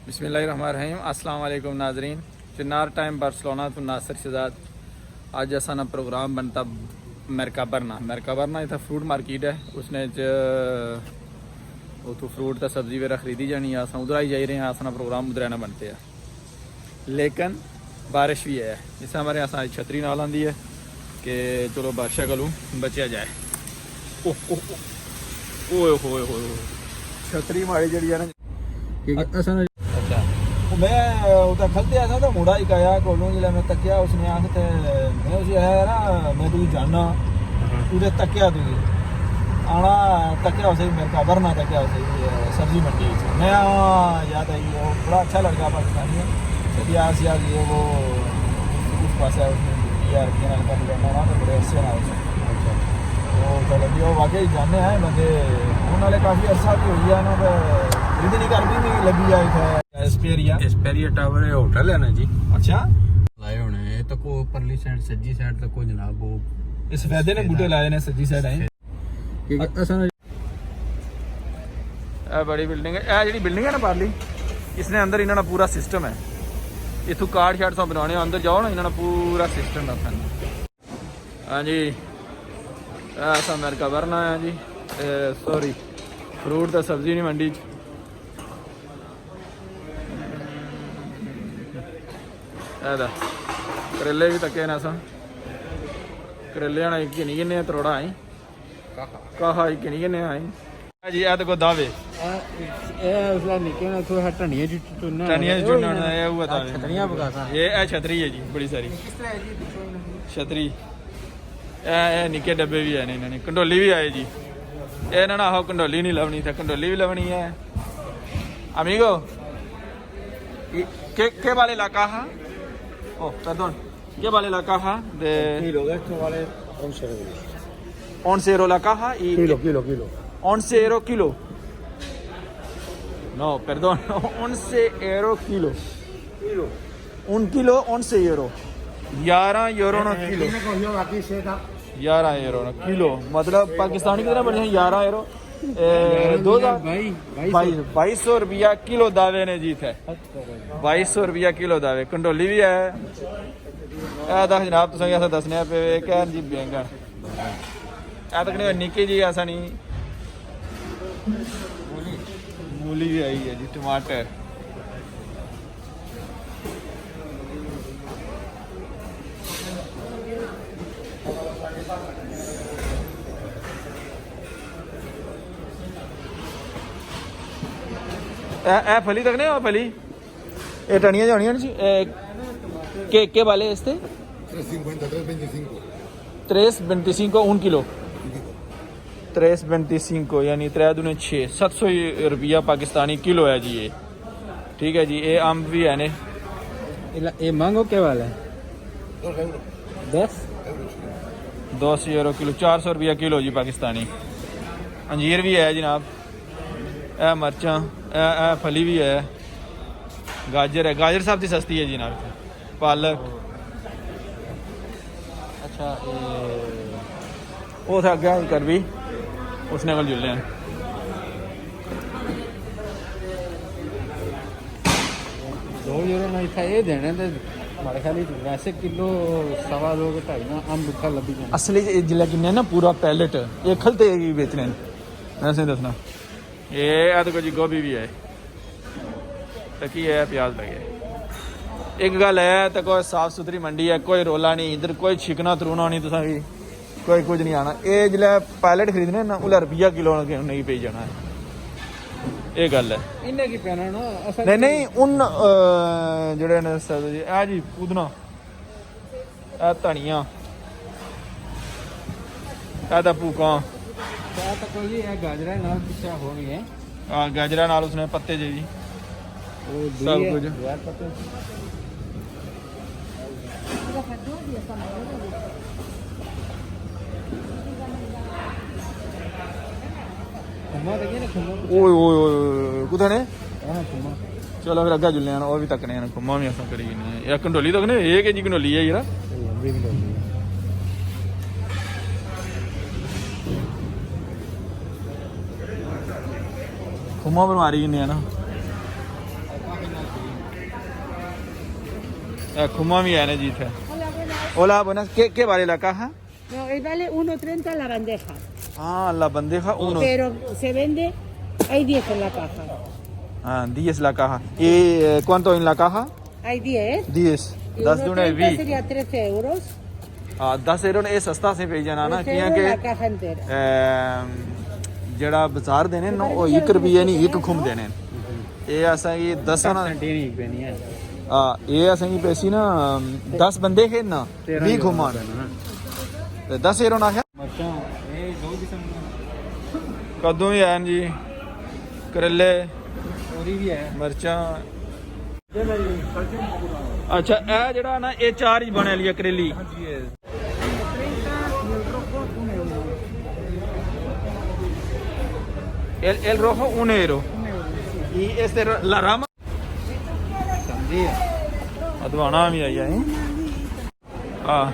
बिस्मिल्लाहिर्रहमानिर्रहीम अस्सलाम वालेकुम नाजरीन। चिनार टाइम बार्सिलोना तो नासिर शहजाद। अज असा ना प्रोग्राम बनता मैरकाबरना इतना फ्रूट मार्केट है उसने उतो फ्रूट तो सब्जी वगैरह खरीदी जानी है। अस उधर ही जा रहे हैं। असना प्रोग्राम उधर ना बनते हैं लेकिन बारिश भी है जिस हमारे असा छतरी नाल आती है कि चलो बारिशा कोलों बचा जाए। ओए होए होए छतरी माड़ी जी है ना। अच्छा मैं उधर खलते आया था मुड़ा ही आया कोलों जिला मैं तकिया उसने आखते मैं उसे है ना मैं तुझे जानना तुझे तकिया तुझे आना तकिया उसे मेरे का भरना तकिया उसे सब्जी मंडी मैं याद आई वो बड़ा अच्छा लड़का पाकिस्तानी है सदिया सिया ये वो उस पास है उसने यार क्या नाम का ना तो बड़े अच्छे ना उसे वो चलो भी वो वाकई जाने हैं बंदे उन्होंने काफ़ी अर्सा भी हुई है ना तो इतनी गर्मी नहीं लगी आई है। एस्पेरिया टावर है होटल है ना जी। अच्छा लाए होने हैं तो को परली साइड सज्जी साइड तो को जनाब वो इस फायदे ने बूटे लाए ने सज्जी साइड आए बड़ी बिल्डिंग है जी बिल्डिंग है ना पारली इसने अंदर इन्होंने पूरा सिस्टम है इतों कार्ड शार्ड सब बनाने अंदर जाओ ना इन्होंने पूरा सिस्टम है। हाँ जी ऐसा अमेरिका भरना है जी सॉरी फ्रूट तो सब्जी नहीं मंडी करेले भी तके ना करेले होना किन्नी किन्ने त्रोड़ा आई काहा किन्नी किन्ने आई जी ए तो को दावे छतरी है जी बड़ी सारी छतरी निके डब्बे भी है इन्होंने कंडोली भी आए जी इन्होंने आहो कंडोली नहीं लवनी था कंडोली भी लवनी है अमीगो के वाले इलाका है ओ perdón ¿qué vale la caja de kilo de esto vale 11 euros 11 euros la caja y kilo 11 euros kilo no perdón 11 euros kilo un kilo 11 euros 11 euro no kilo 11 euro no kilo मतलब पाकिस्तानी की तरह बने 11 euro 2200 रुपया kilo दावे ने जीत है 2200 रुपया kilo दावे कंडोली भी है दस जनाब तुसें अस दसने पे कैन जी बैंगन तक निक्की जी ऐसा नहीं मूली भी आई है जी टमाटर ए फली तक नहीं फली ये टनिया जानिया के वाले इससे 3.25 un kilo 3.25 यानी 3 दूने 6 700 रुपया पाकिस्तानी किलो है जी ये ठीक है जी। ये अम्ब भी है ने ये मांगो के वाला है 10 यूरो किलो 400 रुपया किलो जी पाकिस्तानी। अंजीर भी है जनाब ए मरचा ए फली भी है गाजर है गाजर सब से सस्ती है जनाब पालक अच्छा वो था क्या कर भी उसने कल जुले हैं €2 नहीं था ये देने तो हमारे ख्याल वैसे किलो 2.5 2.5 ना आम दुखा लभी असली जिला किन्ने ना पूरा पैलेट ये खलते बेचने वैसे दसना ये तो जी गोभी भी है तकी है प्याज लगे एक गल है तो कोई साफ सुथरी मंडी है कोई रोला नहीं इधर कोई छिकना तरूना नहीं तुसा भी कोई कुछ नहीं आना ये जिले पैलेट खरीदने ना उला रुपया किलो नहीं पे जाना है ये गल है इन्हें की पैना ना नहीं नहीं उन जड़े ने आ जी पुदना ए धनिया ए भूका गाजरा नाल पीछे हो गई है हाँ गाजरा नाल उसने पत्ते जी सब कुछ ओए ओए ओए कुत्थे ने चलो फिर अग्गा जुलने और भी तकने घुम्मा भी असां करी गए या कंडोली तकने ये के जी कंडोली है यार घुम्मा बनवा रही है ना खुमा भी है ना जी थे ओला buenas ¿qué vale la caja? No, vale 1,30 la bandeja. Ah, la bandeja uno. Pero se vende, hay 10 en la caja. Ah, 10 la caja. ¿Y cuánto en la caja? Hay 10. 10. Y 10 दूने 1,30 20. sería 13 euros. 10 euro ਇਹ ਸਸਤਾ ਸੇ ਪਈ ਜਾਣਾ ਨਾ 13 ਕਿਹਾ euros la ਕਿ caja entera. ਜਿਹੜਾ ਬਾਜ਼ਾਰ ਦੇ ਨੇ ਨਾ ਉਹ 1 ਰੁਪਏ ਨਹੀਂ 1 ਖੁੰਮ ਦੇਣੇ ਇਹ ਅਸਾਂ ਕੀ 10 ਨਾ ਕੰਟੀਨ ਪੈਣੀ ਹੈ ਇਹ ਅਸਾਂ ਕੀ ਪੈਸੀ ਨਾ 10 ਬੰਦੇ ਹੈ ਨਾ 20 ਖੁੰਮਾਂ ਤੇ 10 ਯੂਰੋ ਨਾ ਹੈ ਮਰਚਾਂ ਇਹ ਦੋ ਕਿਸਮ ਦੀਆਂ ਕਦੋਂ ਵੀ ਆਣ ਜੀ ਕਰੇਲੇ ਉਹਦੀ ਵੀ ਹੈ ਮਿਰਚਾਂ ਅੱਛਾ ਇਹ ਜਿਹੜਾ ਨਾ ਇਹ ਚਾਰ ਹੀ ਬਣੇ ਲਈ ਕਰੇਲੀ el rojo 1 euro y este la rama ਸਮਝੀ ਹੈ ਅਦਵਾਣਾ ਵੀ ਆਈ ਹੈ ਆ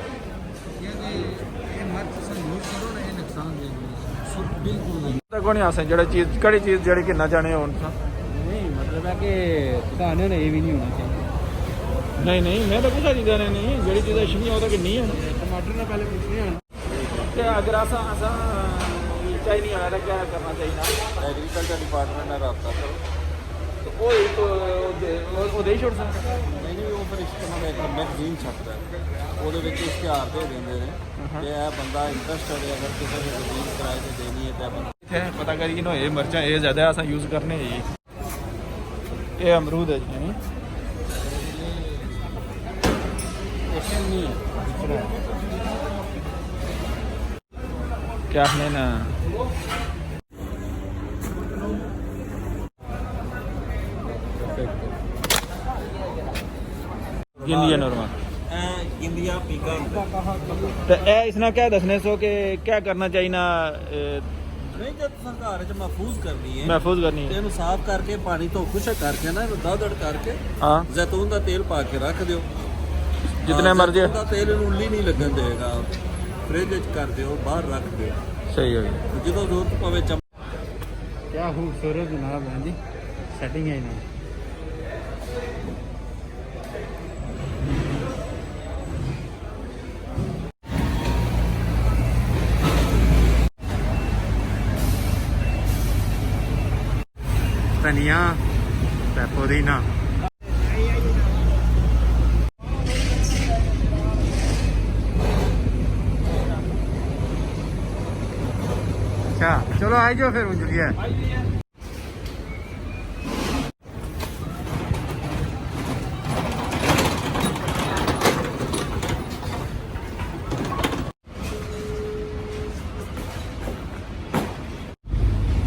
ਤਾਂ ਕੋਣੀ ਆਸੇ ਜਿਹੜਾ ਚੀਜ਼ ਕਿਹੜੀ ਚੀਜ਼ ਜਿਹੜੀ ਕਿੰਨਾ ਜਾਣੇ ਹੋਣ ਤਾਂ ਨਹੀਂ ਮਤਲਬ ਹੈ ਕਿ ਤੁਹਾਨੂੰ ਨੇ ਇਹ ਵੀ ਨਹੀਂ ਹੋਣਾ ਚਾਹੀਦਾ ਨਹੀਂ ਨਹੀਂ ਮੈਂ ਤਾਂ ਕੁਛ ਚੀਜ਼ਾਂ ਨਹੀਂ ਜਿਹੜੀ ਚੀਜ਼ਾਂ ਸ਼ਮੀਆਂ ਉਹ ਤਾਂ ਕਿੰਨੀ ਹੋਣ ਟਮਾਟਰ ਨਾਲ ਪਹਿਲੇ ਪੁੱਛਣੇ ਹਨ ਤੇ ਅਗਰ ਆਸਾਂ ਚਾਹੀ ਨਹੀਂ ਆਇਆ ਤਾਂ ਕੀ ਕਰਨਾ ਚਾਹੀਦਾ ਐਗਰੀਕਲਚਰ ਡਿਪਾਰਟਮੈਂਟ ਨਾਲ ਰਾਬਤਾ ਕਰੋ तो वो एक ਉਹਦੇ ਹੀ ਛੋੜ ਸਕਦਾ ਨਹੀਂ ਉਹ ਫਿਰ ਇਸਤੇਮਾਲ ਇੱਕ ਮੈਗਜ਼ੀਨ ਛਪਦਾ ਉਹਦੇ ਵਿੱਚ ਇਸ਼ਤਿਹਾਰ ਦੇ ਦਿੰਦੇ ਨੇ ਕਿ ਇਹ ਬੰਦਾ ਇੰਟਰਸਟਡ ਹੈ ਅਗਰ ਕਿਸੇ ਨੂੰ ਜ਼ਮੀਨ ਕਿਰਾਏ ਤੇ ਦੇਣੀ ਹੈ ਤਾਂ ਬੰਦਾ ਇੱਥੇ ਪਤਾ ਕਰੀ ਕਿ ਇਹ ਮਿਰਚਾਂ ਇਹ ਜ਼ਿਆਦਾ ਅਸਾਂ ਯੂਜ਼ ਕਰਨੇ ਜੀ ਇਹ ਅਮਰੂਦ ਹੈ ਜੀ ਨਹੀਂ ਹੈ क्या है ना गिंदिया नॉर्मल ਇੰਡੀਆ ਪੀਕਾ तो ए इसना क्या दसने सो कि क्या करना चाहिए ना ਨਹੀਂ ਜਦ ਸਰਕਾਰ ਚ ਮਹਿਫੂਜ਼ ਕਰਨੀ ਹੈ महफूज करनी ਤੇ है ਇਹਨੂੰ ਸਾਫ਼ ਕਰਕੇ ਪਾਣੀ ਤੋਂ ਖੁਸ਼ਕ ਕਰਕੇ ਨਾ ਇਹਨੂੰ ਦੜ ਕਰਕੇ हाँ ਜ਼ੈਤੂਨ ਦਾ ਤੇਲ ਪਾ ਕੇ ਰੱਖ ਦਿਓ जितने मर्जी ਜ਼ੈਤੂਨ ਦਾ ਤੇਲ ਇਹਨੂੰ ਉੱਲੀ ਨਹੀਂ ਲੱਗਣ ਦੇਗਾ ਫ੍ਰਿਜ ਵਿੱਚ ਕਰ ਦਿਓ ਬਾਹਰ ਰੱਖ ਦਿਓ सही हो गया ਜਦੋਂ ਜ਼ਰੂਰਤ ਪਵੇ ਕਿਆ ਖੂਬਸੂਰਤ ਜਨਾਬ ਹੈ ਜੀ ਸੈਟਿੰਗ ਹੈ ਇਹਨਾਂ ਧਨੀਆ ਤੇ ਪੁਦੀਨਾ अच्छा चलो आई जाओ फिर उंजलिया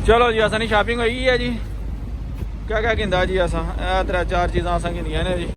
चलो जी असां दी शॉपिंग होई है जी क्या क्या गिंदा जी असां ए त्रै चार चीज़ां असां गिंदियां ने जी